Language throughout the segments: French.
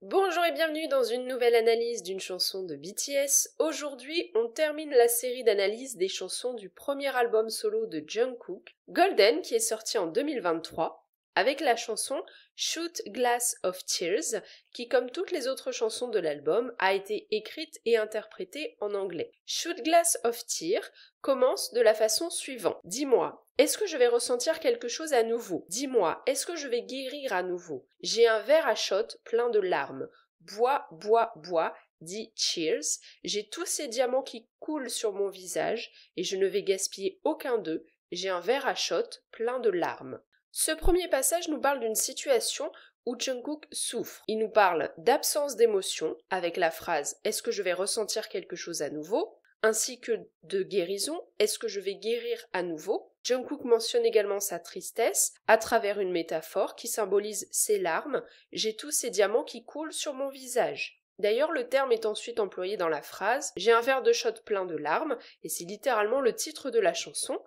Bonjour et bienvenue dans une nouvelle analyse d'une chanson de BTS. Aujourd'hui, on termine la série d'analyses des chansons du premier album solo de Jungkook, Golden, qui est sorti en 2023, avec la chanson Shoot Glass of Tears, qui, comme toutes les autres chansons de l'album, a été écrite et interprétée en anglais. Shoot Glass of Tears commence de la façon suivante. Dis-moi, est-ce que je vais ressentir quelque chose à nouveau? Dis-moi, est-ce que je vais guérir à nouveau? J'ai un verre à shot plein de larmes. Bois, bois, bois, dit Cheers. J'ai tous ces diamants qui coulent sur mon visage et je ne vais gaspiller aucun d'eux. J'ai un verre à shot plein de larmes. Ce premier passage nous parle d'une situation où Jungkook souffre. Il nous parle d'absence d'émotion avec la phrase « Est-ce que je vais ressentir quelque chose à nouveau ?» ainsi que de guérison « Est-ce que je vais guérir à nouveau ?» Jungkook mentionne également sa tristesse à travers une métaphore qui symbolise ses larmes « J'ai tous ces diamants qui coulent sur mon visage ». D'ailleurs, le terme est ensuite employé dans la phrase « J'ai un verre de shot plein de larmes » et c'est littéralement le titre de la chanson.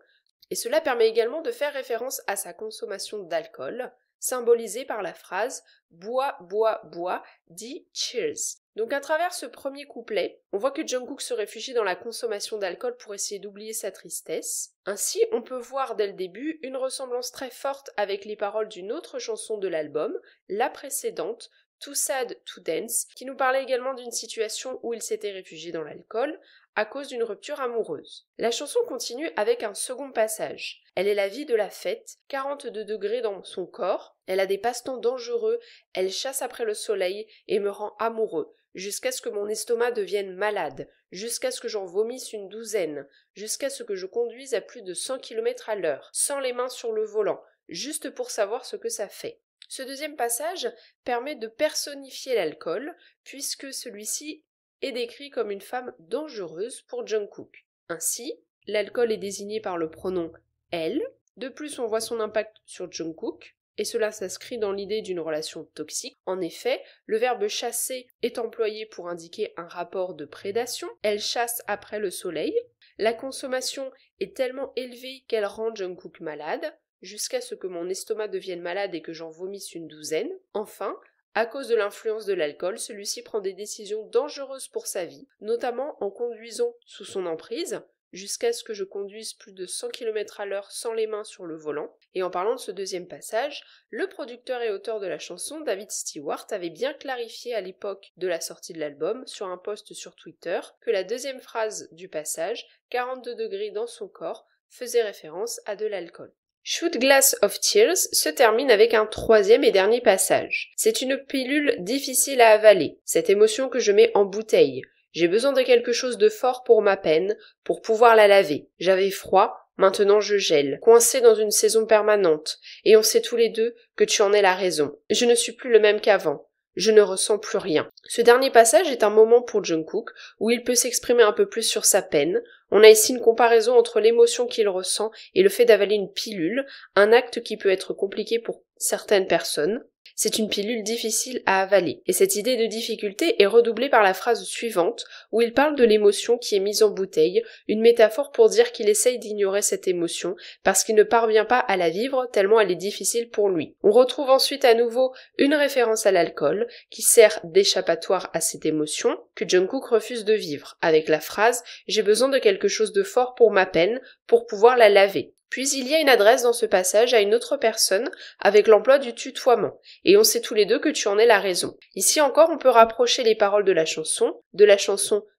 Et cela permet également de faire référence à sa consommation d'alcool, symbolisée par la phrase « bois, bois, bois » dit « cheers ». Donc à travers ce premier couplet, on voit que Jungkook se réfugie dans la consommation d'alcool pour essayer d'oublier sa tristesse. Ainsi, on peut voir dès le début une ressemblance très forte avec les paroles d'une autre chanson de l'album, la précédente, Too Sad to Dance, qui nous parlait également d'une situation où il s'était réfugié dans l'alcool à cause d'une rupture amoureuse. La chanson continue avec un second passage. Elle est la vie de la fête, 42 degrés dans son corps, elle a des passe-temps dangereux, elle chasse après le soleil et me rend amoureux, jusqu'à ce que mon estomac devienne malade, jusqu'à ce que j'en vomisse une douzaine, jusqu'à ce que je conduise à plus de 100 km à l'heure, sans les mains sur le volant, juste pour savoir ce que ça fait. Ce deuxième passage permet de personnifier l'alcool, puisque celui-ci est décrit comme une femme dangereuse pour Jungkook. Ainsi, l'alcool est désigné par le pronom « elle ». De plus, on voit son impact sur Jungkook, et cela s'inscrit dans l'idée d'une relation toxique. En effet, le verbe « chasser » est employé pour indiquer un rapport de prédation. Elle chasse après le soleil. La consommation est tellement élevée qu'elle rend Jungkook malade, jusqu'à ce que mon estomac devienne malade et que j'en vomisse une douzaine. Enfin, à cause de l'influence de l'alcool, celui-ci prend des décisions dangereuses pour sa vie, notamment en conduisant sous son emprise, jusqu'à ce que je conduise plus de 100 km à l'heure sans les mains sur le volant. Et en parlant de ce deuxième passage, le producteur et auteur de la chanson, David Stewart, avait bien clarifié à l'époque de la sortie de l'album, sur un post sur Twitter, que la deuxième phrase du passage, 42 degrés dans son corps, faisait référence à de l'alcool. Shoot Glass of Tears se termine avec un troisième et dernier passage. C'est une pilule difficile à avaler, cette émotion que je mets en bouteille. J'ai besoin de quelque chose de fort pour ma peine, pour pouvoir la laver. J'avais froid, maintenant je gèle, coincé dans une saison permanente, et on sait tous les deux que tu en es la raison. Je ne suis plus le même qu'avant. Je ne ressens plus rien. Ce dernier passage est un moment pour Jungkook où il peut s'exprimer un peu plus sur sa peine. On a ici une comparaison entre l'émotion qu'il ressent et le fait d'avaler une pilule, un acte qui peut être compliqué pour certaines personnes. C'est une pilule difficile à avaler. Et cette idée de difficulté est redoublée par la phrase suivante, où il parle de l'émotion qui est mise en bouteille, une métaphore pour dire qu'il essaye d'ignorer cette émotion, parce qu'il ne parvient pas à la vivre tellement elle est difficile pour lui. On retrouve ensuite à nouveau une référence à l'alcool, qui sert d'échappatoire à cette émotion, que Jungkook refuse de vivre, avec la phrase « J'ai besoin de quelque chose de fort pour ma peine, pour pouvoir la laver ». Puis il y a une adresse dans ce passage à une autre personne avec l'emploi du tutoiement, et on sait tous les deux que tu en es la raison. Ici encore, on peut rapprocher les paroles de la chanson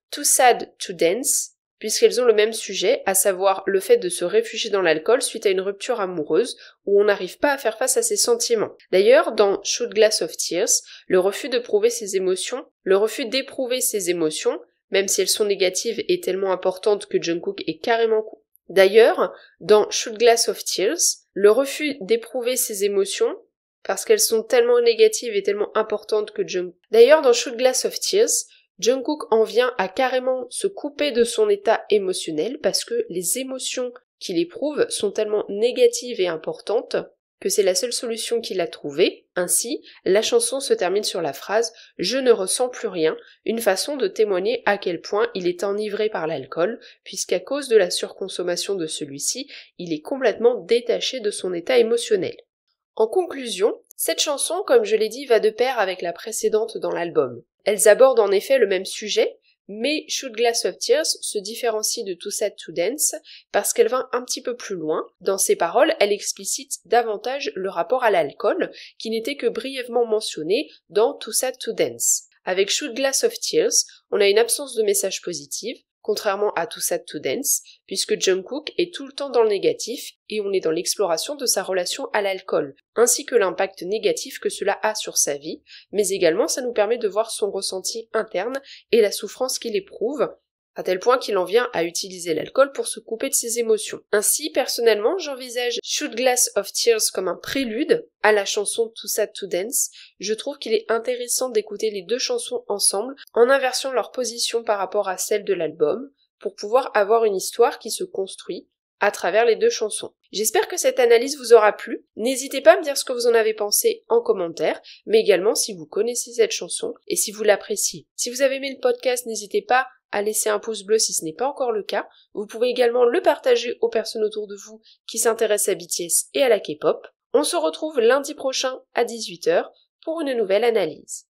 Too Sad to Dance, puisqu'elles ont le même sujet, à savoir le fait de se réfugier dans l'alcool suite à une rupture amoureuse où on n'arrive pas à faire face à ses sentiments. D'ailleurs, dans Shoot Glass of Tears, le refus d'éprouver ses émotions, même si elles sont négatives et tellement importantes que Jungkook est carrément D'ailleurs, dans Shoot Glass of Tears, le refus d'éprouver ses émotions, parce qu'elles sont tellement négatives et tellement importantes que Jungkook en vient à carrément se couper de son état émotionnel parce que les émotions qu'il éprouve sont tellement négatives et importantes que c'est la seule solution qu'il a trouvée. Ainsi, la chanson se termine sur la phrase « Je ne ressens plus rien », une façon de témoigner à quel point il est enivré par l'alcool, puisqu'à cause de la surconsommation de celui-ci, il est complètement détaché de son état émotionnel. En conclusion, Cette chanson, comme je l'ai dit, va de pair avec la précédente dans l'album. Elles abordent en effet le même sujet, mais Shoot Glass of Tears se différencie de Too Sad to Dance parce qu'elle va un petit peu plus loin. Dans ses paroles, elle explicite davantage le rapport à l'alcool, qui n'était que brièvement mentionné dans Too Sad to Dance. Avec Shoot Glass of Tears, on a une absence de message positif, contrairement à Too Sad to Dance, puisque Jungkook est tout le temps dans le négatif et on est dans l'exploration de sa relation à l'alcool, ainsi que l'impact négatif que cela a sur sa vie, mais également ça nous permet de voir son ressenti interne et la souffrance qu'il éprouve, à tel point qu'il en vient à utiliser l'alcool pour se couper de ses émotions. Ainsi, personnellement, j'envisage Shoot Glass of Tears comme un prélude à la chanson Too Sad to Dance. Je trouve qu'il est intéressant d'écouter les deux chansons ensemble, en inversant leur position par rapport à celle de l'album, pour pouvoir avoir une histoire qui se construit à travers les deux chansons. J'espère que cette analyse vous aura plu. N'hésitez pas à me dire ce que vous en avez pensé en commentaire, mais également si vous connaissez cette chanson et si vous l'appréciez. Si vous avez aimé le podcast, n'hésitez pas à laisser un pouce bleu si ce n'est pas encore le cas. Vous pouvez également le partager aux personnes autour de vous qui s'intéressent à BTS et à la K-pop. On se retrouve lundi prochain à 18h pour une nouvelle analyse.